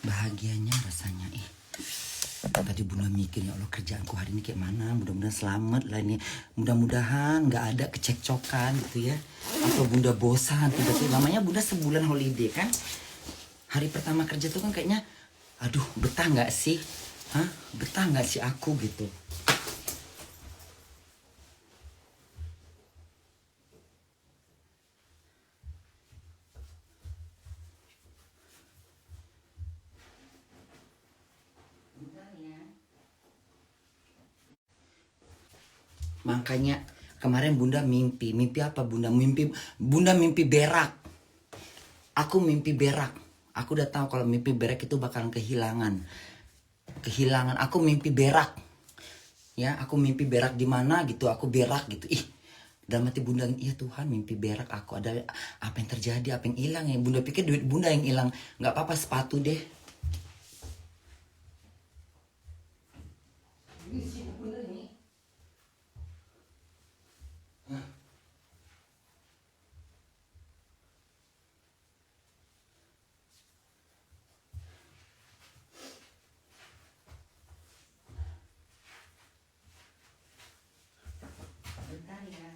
Bahagianya rasanya tadi Bunda mikir, ya Allah kerjaanku hari ini kayak mana, mudah-mudahan selamat lah ini, mudah-mudahan nggak ada kecekcokan gitu ya, atau Bunda bosan tiba-tiba. Namanya Bunda sebulan holiday kan, hari pertama kerja tuh kan kayaknya aduh betah nggak sih, betah nggak sih aku gitu. Makanya kemarin Bunda mimpi apa Bunda? Bunda mimpi berak. Aku mimpi berak. Aku udah tahu kalau mimpi berak itu bakalan kehilangan. Aku mimpi berak. Ya, aku mimpi berak di mana gitu, aku berak gitu. Dalam hati Bunda, iya Tuhan mimpi berak aku, ada apa yang terjadi, apa yang hilang ya? Bunda pikir duit Bunda yang hilang. Nggak apa-apa, sepatu deh. Bentar ya.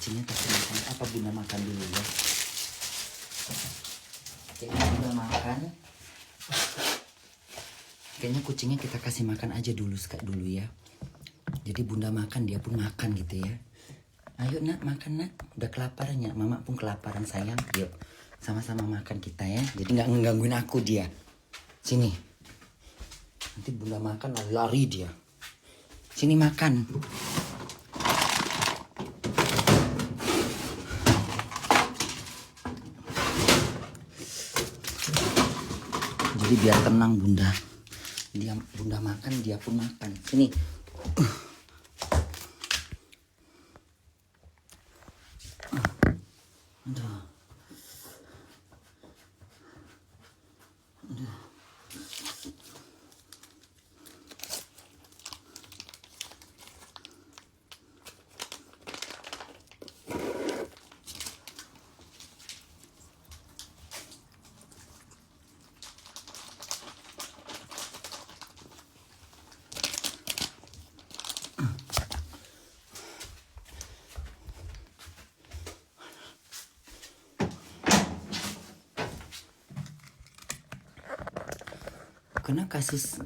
Kucingnya kasih makan apa? Bunda makan dulu ya. Kayaknya Bunda makan. Kayaknya kucingnya kita kasih makan aja dulu ya. Jadi Bunda makan, dia pun makan gitu ya. Ayo nak, makan nak. Udah kelaparan ya, mama pun kelaparan sayang. Yuk, sama-sama makan kita ya. Jadi nggak ngegangguin aku dia. Sini. Nanti Bunda makan lari dia. Sini makan. Jadi biar tenang Bunda. Bunda makan, dia pun makan. Sini. Aduh. Karena kasus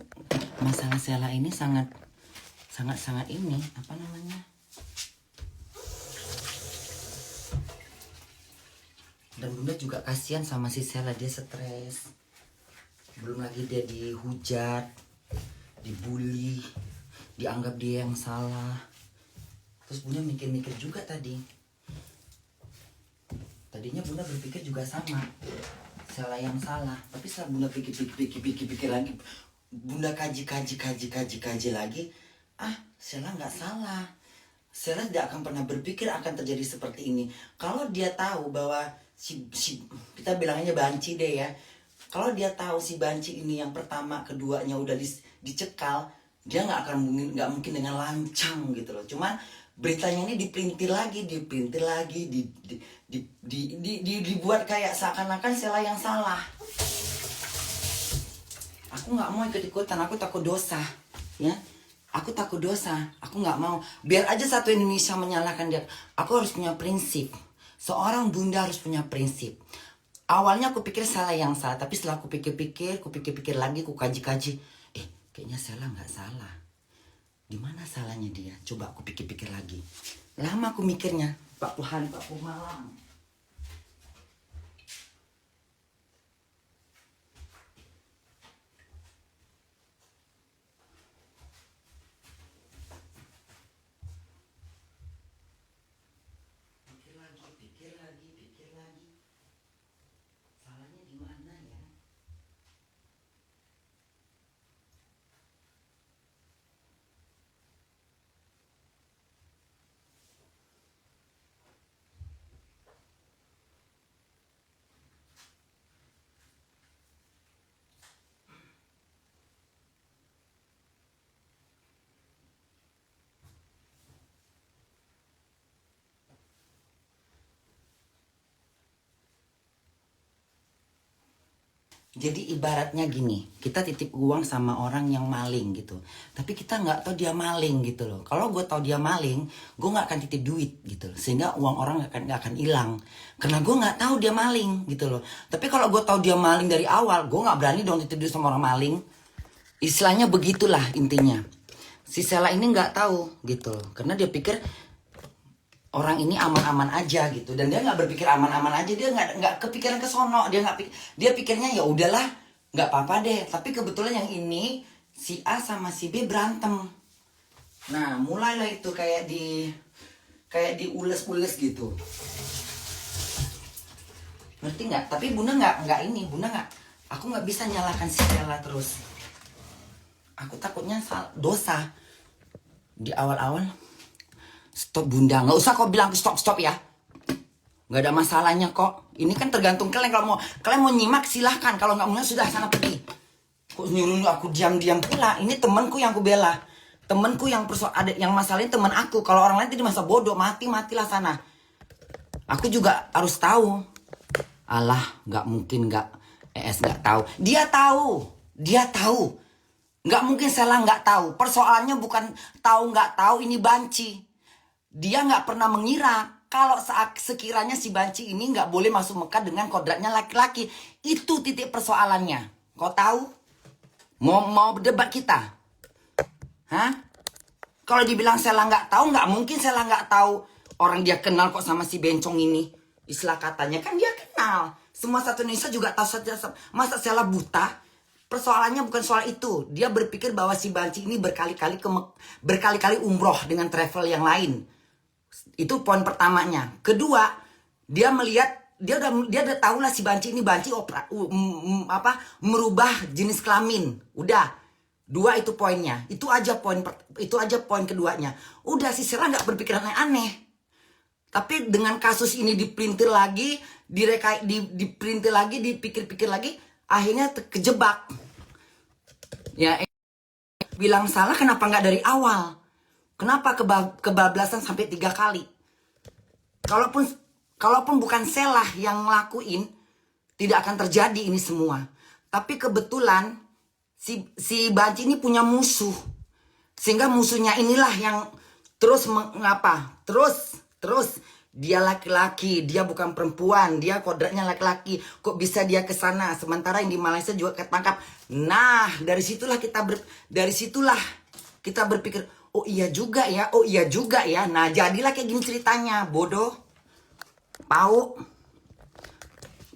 masalah Sela ini sangat ini apa namanya? Dan Bunda juga kasihan sama si Sela, dia stres. Belum lagi dia dihujat, dibully, dianggap dia yang salah. Terus Bunda mikir-mikir juga tadi. Tadinya Bunda berpikir juga sama. Sela yang salah, tapi setelah Bunda pikir lagi, Bunda kaji lagi, Sela nggak salah. Sela tidak akan pernah berpikir akan terjadi seperti ini. Kalau dia tahu bahwa si kita bilangnya banci deh ya, kalau dia tahu si banci ini yang pertama keduanya udah dicekal, dia nggak mungkin dengan lancang gitu loh. Cuman beritanya ini diprintir lagi, dibuat kayak seakan-akan Sela yang salah. Aku nggak mau ikut-ikutan, aku takut dosa, ya. Aku takut dosa, aku nggak mau. Biar aja satu Indonesia menyalahkan dia. Aku harus punya prinsip. Seorang Bunda harus punya prinsip. Awalnya aku pikir Sela yang salah, tapi setelah aku pikir lagi, aku kaji. Kayaknya Sela nggak salah. Di mana salahnya dia? Coba aku pikir lagi. Lama aku mikirnya, 40 hari, 40 malam. Jadi ibaratnya gini, kita titip uang sama orang yang maling gitu. Tapi kita nggak tahu dia maling gitu loh. Kalau gue tahu dia maling, gue nggak akan titip duit gitu loh. Sehingga uang orang nggak akan hilang. Karena gue nggak tahu dia maling gitu loh. Tapi kalau gue tahu dia maling dari awal, gue nggak berani dong titip duit sama orang maling. Istilahnya begitulah intinya. Si Sela ini nggak tahu gitu loh. Karena dia pikir orang ini aman-aman aja gitu, dan dia nggak berpikir aman-aman aja, dia nggak kepikiran ke sono, dia pikirnya ya udahlah nggak apa-apa deh. Tapi kebetulan yang ini si A sama si B berantem. Nah mulailah itu kayak diules-ules gitu, ngerti nggak? Tapi Bunda nggak ini, Bunda nggak, aku nggak bisa nyalakan si Stella terus. Aku takutnya dosa di awal-awal. Stop Bunda, nggak usah kau bilang stop ya, nggak ada masalahnya kok. Ini kan tergantung kalian, kalau kalian mau nyimak silahkan, kalau nggak mau sudah sana pergi. Kok nyuruh aku diam-diam pula? Ini temanku yang aku bela, temanku yang ada yang masalahnya teman aku. Kalau orang lain tadi masa bodoh, matilah sana. Aku juga harus tahu. Alah, nggak mungkin nggak nggak tahu. Dia tahu. Nggak mungkin Sela nggak tahu. Persoalannya bukan tahu nggak tahu, ini banci. Dia nggak pernah mengira kalau sekiranya si banci ini nggak boleh masuk Mekah dengan kodratnya laki-laki. Itu titik persoalannya. Kau tahu? Mau berdebat kita? Hah? Kalau dibilang Sela nggak tahu, nggak mungkin Sela nggak tahu. Orang dia kenal kok sama si bencong ini. Istilah katanya kan dia kenal. Semua satu Indonesia juga tahu. Masa Sela buta? Persoalannya bukan soal itu. Dia berpikir bahwa si banci ini berkali-kali umroh dengan travel yang lain. Itu poin pertamanya. Kedua, dia melihat, dia udah tahu lah si banci ini merubah jenis kelamin. Udah. Dua itu poinnya. Itu aja poin keduanya. Udah, si Sela nggak berpikiran aneh. Tapi dengan kasus ini diperintil lagi, diperintil lagi, dipikir-pikir lagi, akhirnya kejebak. Ya, bilang salah kenapa nggak dari awal? Kenapa kebablasan sampai 3 kali? Kalaupun bukan Sela yang ngelakuin, tidak akan terjadi ini semua. Tapi kebetulan si banci ini punya musuh. Sehingga musuhnya inilah yang terus mengapa? Terus dia laki-laki, dia bukan perempuan, dia kodratnya laki-laki. Kok bisa dia ke sana? Sementara yang di Malaysia juga ketangkap. Nah, dari situlah kita berpikir, oh iya juga ya. Nah, jadilah kayak gini ceritanya, bodoh. Pau.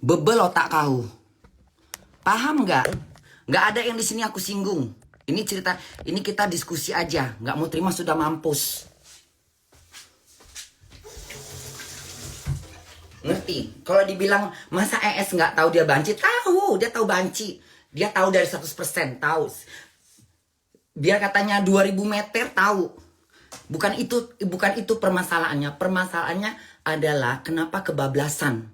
Bebel otak kau. Paham nggak? Nggak ada yang di sini aku singgung. Ini cerita, ini kita diskusi aja. Nggak mau terima sudah mampus. Ngerti? Kalau dibilang masa nggak tahu dia banci? Tahu, dia tahu banci. Dia tahu dari 100%, tahu. Biar katanya 2000 meter tahu. Bukan itu permasalahannya. Permasalahannya adalah kenapa kebablasan.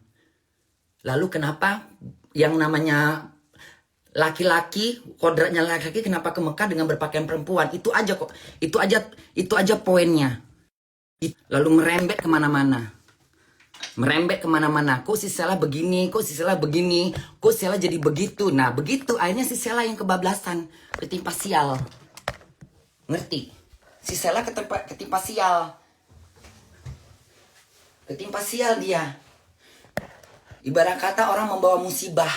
Lalu kenapa yang namanya laki-laki, kodratnya laki-laki kenapa ke Mekah dengan berpakaian perempuan? Itu aja kok. Itu aja poinnya. Lalu merembet kemana-mana. Kok si Sela begini, kok si Sela jadi begitu. Nah begitu akhirnya si Sela yang kebablasan, ketimpa sial. Ngerti? Si Sela ketimpa sial. Ketimpa sial dia. Ibarat kata orang membawa musibah.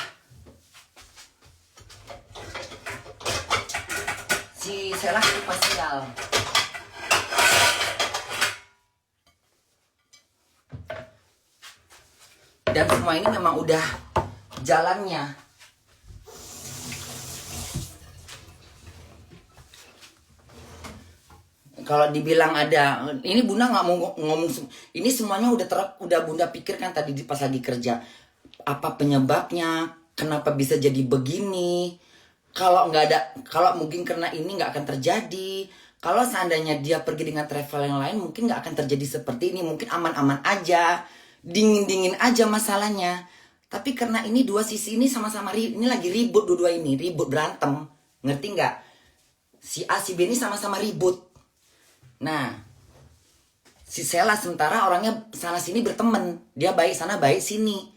Si Sela ketimpa sial. Dan semua ini memang udah jalannya. Kalau dibilang ada, ini Bunda nggak mau ngomong. Ini semuanya udah Bunda pikirkan tadi pas lagi kerja. Apa penyebabnya? Kenapa bisa jadi begini? Kalau mungkin karena ini nggak akan terjadi. Kalau seandainya dia pergi dengan travel yang lain, mungkin nggak akan terjadi seperti ini. Mungkin aman-aman aja. Dingin-dingin aja masalahnya. Tapi karena ini dua sisi ini sama-sama ini lagi ribut, dua-dua ini ribut berantem, ngerti nggak? Si A si B ini sama-sama ribut. Nah, si Sela sementara orangnya sana sini berteman, dia baik sana baik sini.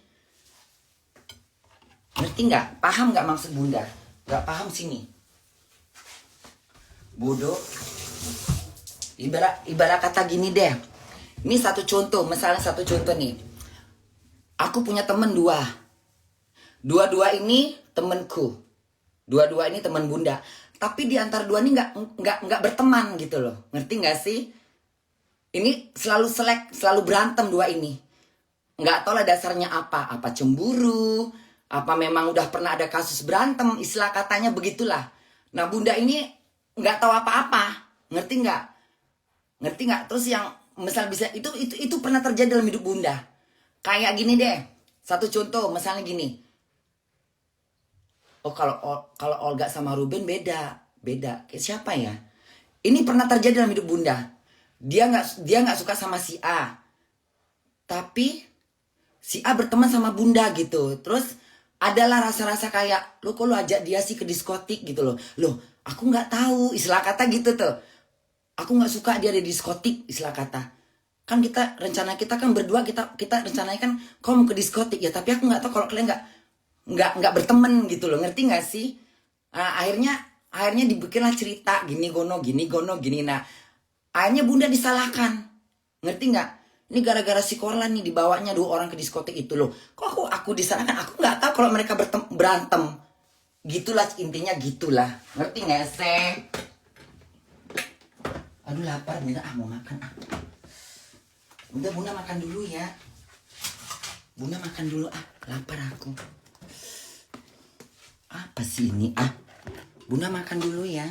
Ngerti nggak? Paham nggak maksud bunda? Nggak paham sini. Bodoh. Ibarat kata gini deh. Ini satu contoh, misalnya satu contoh nih. Aku punya temen dua. Dua-dua ini temenku. Dua-dua ini teman bunda. Tapi di antara dua ini nggak berteman gitu loh. Ngerti nggak sih? Ini selalu selalu berantem dua ini. Nggak tahu lah dasarnya apa. Apa cemburu? Apa memang udah pernah ada kasus berantem? Istilah katanya begitulah. Nah bunda ini nggak tahu apa-apa. Ngerti nggak? Ngerti nggak? Terus yang misal bisa itu pernah terjadi dalam hidup bunda. Kayak gini deh. Satu contoh misalnya gini. Oh kalau Olga sama Ruben beda. Kayak siapa ya? Ini pernah terjadi dalam hidup bunda. Dia nggak suka sama si A. Tapi si A berteman sama bunda gitu. Terus adalah rasa-rasa kayak, lo kok lo ajak dia sih ke diskotik gitu loh. Loh, aku nggak tahu istilah kata gitu tuh. Aku nggak suka dia di diskotik istilah kata. Kan rencana kita kan berdua kita rencananya kan kau mau ke diskotik ya. Tapi aku nggak tahu kalau kalian nggak berteman gitu loh. Ngerti nggak sih? Nah, akhirnya dibikinlah cerita gini gono. Nah, akhirnya bunda disalahkan. Ngerti nggak? Ini gara-gara si Korlan nih dibawanya 2 orang ke diskotik itu loh. Kok aku disalahkan? Aku nggak tahu kalau mereka berantem. Gitulah intinya gitulah. Ngerti nggak sih? Aduh lapar bunda, mau makan ah. Bunda makan dulu ya. Bunda makan dulu ah, lapar aku. Apa sih ini ah? Bunda makan dulu ya.